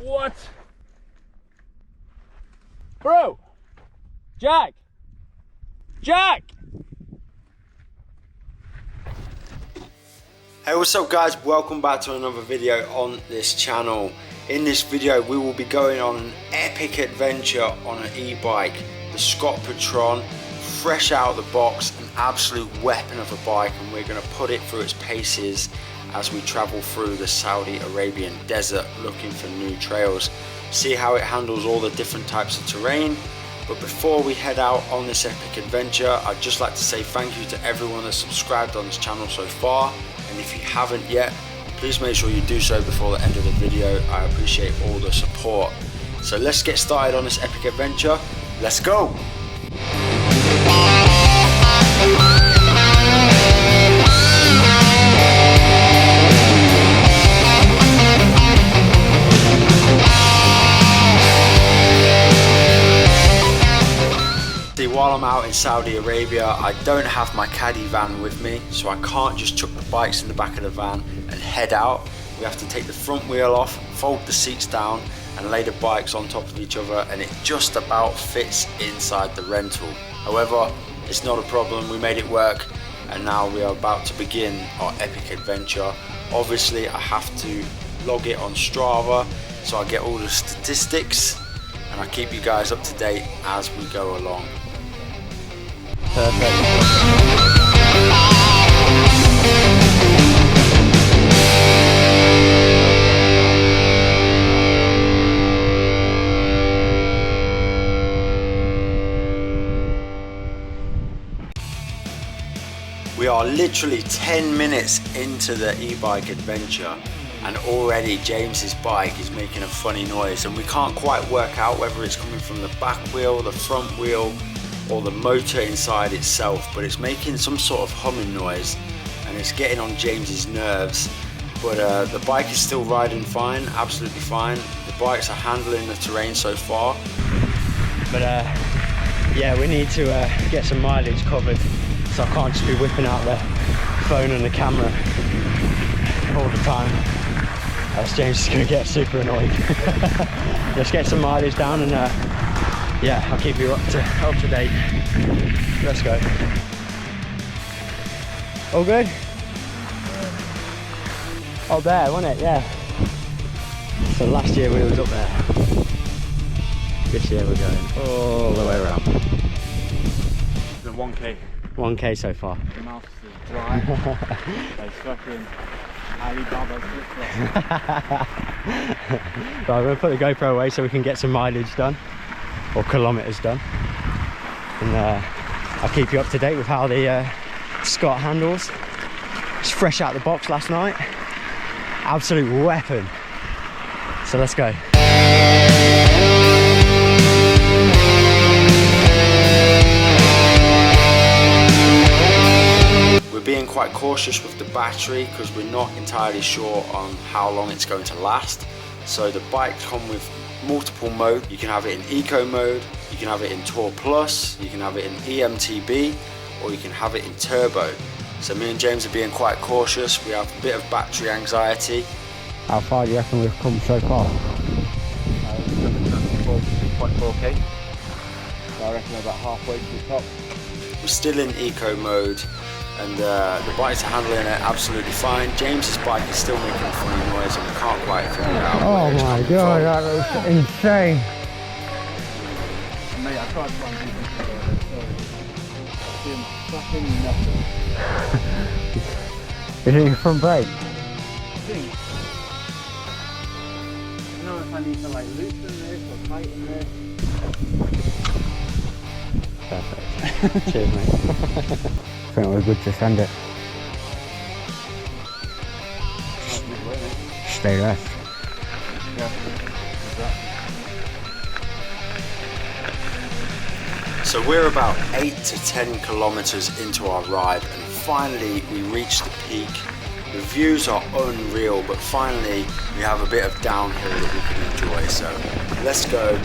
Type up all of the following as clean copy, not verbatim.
What? Bro! Jack! Jack! Hey, what's up guys? Welcome back to another video on this channel. In this video we will be going on an epic adventure on an e-bike, the Scott Patron, fresh out of the box, an absolute weapon of a bike, and we're going to put it through its paces as we travel through the Saudi Arabian desert looking for new trails, see how it handles all the different types of terrain. But before we head out on this epic adventure, I'd just like to say thank you to everyone that's subscribed on this channel so far, and if you haven't yet, please make sure you do so before the end of the video. I appreciate all the support. So let's get started on this epic adventure. Let's go! While I'm out in Saudi Arabia, I don't have my caddy van with me, so I can't just chuck the bikes in the back of the van and head out. We have to take the front wheel off, fold the seats down and lay the bikes on top of each other, and it just about fits inside the rental. However, it's not a problem, we made it work, and now we are about to begin our epic adventure. Obviously I have to log it on Strava so I get all the statistics and I keep you guys up to date as we go along. Perfect. We are literally 10 minutes into the e-bike adventure, and already James's bike is making a funny noise, and we can't quite work out whether it's coming from the back wheel, the front wheel, or the motor inside itself, but it's making some sort of humming noise and it's getting on James's nerves. But the bike is still riding fine, absolutely fine. The bikes are handling the terrain so far. But yeah, we need to get some mileage covered, so I can't just be whipping out the phone and the camera all the time. Else James is going to get super annoyed. Let's get some mileage down and yeah, I'll keep you up to date. Let's go. All good? Oh, there, wasn't it? Yeah. So last year we was up there. This year we're going all the way around. The 1k. 1k so far. The mouth is dry. There's fucking Alibaba flip-flops. Right, we're going to put the GoPro away so we can get some mileage done, or kilometres done, and I'll keep you up to date with how the Scott handles. It's fresh out of the box last night, absolute weapon. So let's go. We're being quite cautious with the battery because we're not entirely sure on how long it's going to last. So the bikes come with multiple mode. You can have it in eco mode, you can have it in Tour Plus, you can have it in EMTB, or you can have it in turbo. So me and James are being quite cautious. We have a bit of battery anxiety. How far do you reckon we've come so far? 4.4k. So I reckon we're about halfway to the top. We're still in eco mode, and the bikes are handling it absolutely fine. James's bike is still making a funny noise and we can't quite figure it out. Oh my god, that was insane. Mate, I tried to find people doing fucking nothing. Is it your front brake? I think. I don't know if I need to like loosen this or tighten this. Perfect. Cheers, mate. I think we're good to send it. Stay left. So we're about 8 to 10 kilometers into our ride, and finally we reach the peak. The views are unreal, but finally we have a bit of downhill that we can enjoy, so let's go.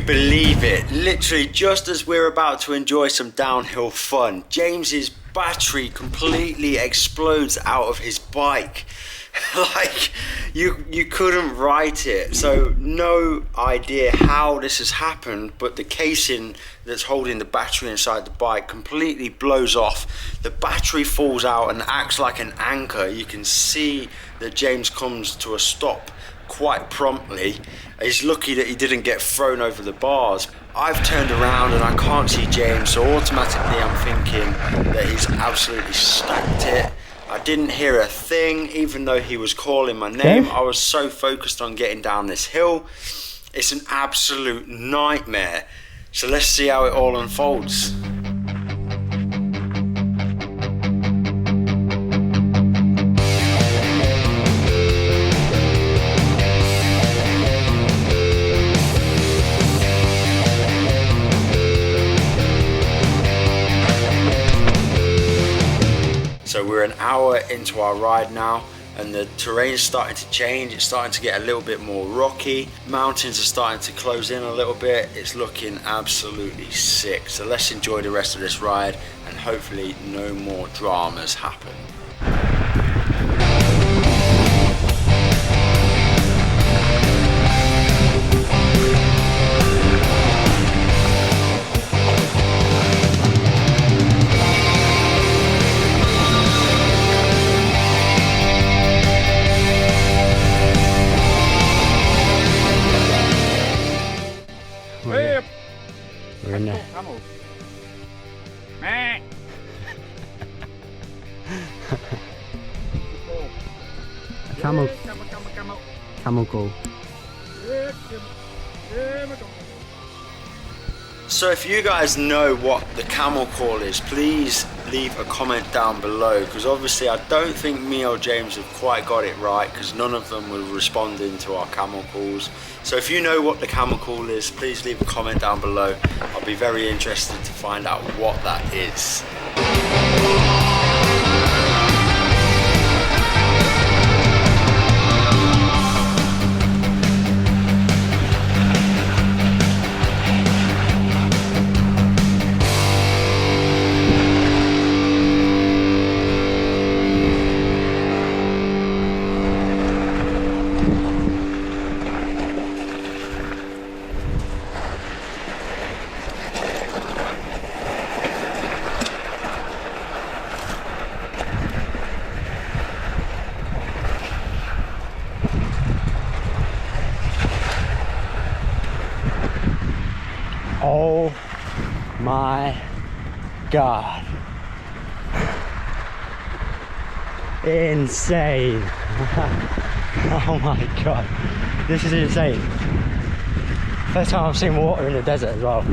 believe it? Literally, just as we're about to enjoy some downhill fun, James's battery completely explodes out of his bike. Like, you couldn't write it. So no idea how this has happened, but the casing that's holding the battery inside the bike completely blows off. The battery falls out and acts like an anchor. You can see that James comes to a stop quite promptly. He's lucky that he didn't get thrown over the bars. I've turned around and I can't see James, so automatically I'm thinking that he's absolutely stacked it. I didn't hear a thing, even though he was calling my name. I was so focused on getting down this hill. It's an absolute nightmare. So let's see how it all unfolds. So we're an hour into our ride now, and the terrain's starting to change. It's starting to get a little bit more rocky. Mountains are starting to close in a little bit. It's looking absolutely sick. So let's enjoy the rest of this ride, and hopefully no more dramas happen. We're in there. Camel. Camel. Camel call. So if you guys know what the camel call is, please leave a comment down below, because obviously I don't think me or James have quite got it right, because none of them were responding to our camel calls. So if you know what the camel call is, please leave a comment down below. I'll be very interested to find out what that is. Oh my God. Insane. Oh my God. This is insane. First time I've seen water in the desert as well.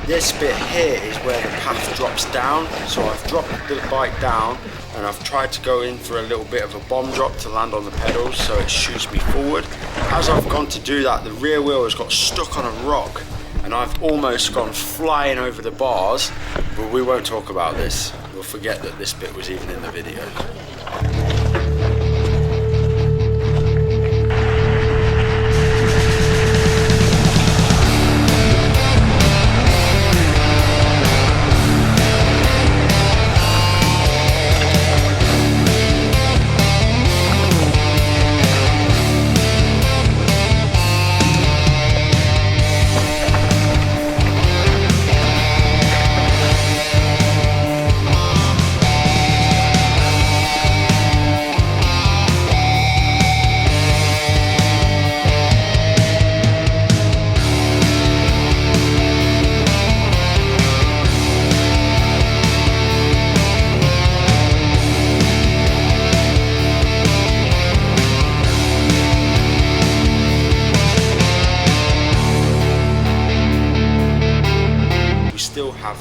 This bit here is where the path drops down, so I've dropped the bike down and I've tried to go in for a little bit of a bomb drop to land on the pedals so it shoots me forward. As I've gone to do that, the rear wheel has got stuck on a rock and I've almost gone flying over the bars, but we won't talk about this. We'll forget that this bit was even in the video.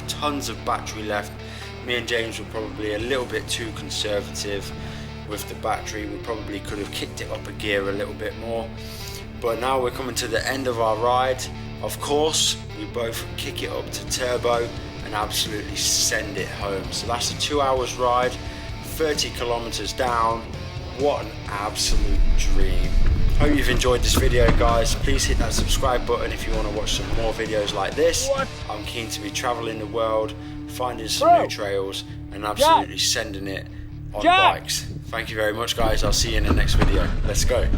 Tons of battery left Me and James were probably a little bit too conservative with the battery. We probably could have kicked it up a gear a little bit more. But now we're coming to the end of our ride. Of course, we both kick it up to turbo and absolutely send it home. So that's a 2 hours ride, 30 kilometers down. What an absolute dream. Hope you've enjoyed this video, guys. Please hit that subscribe button if you want to watch some more videos like this. I'm keen to be traveling the world, finding some new trails and absolutely sending it on bikes. Thank you very much, guys. I'll see you in the next video. Let's go.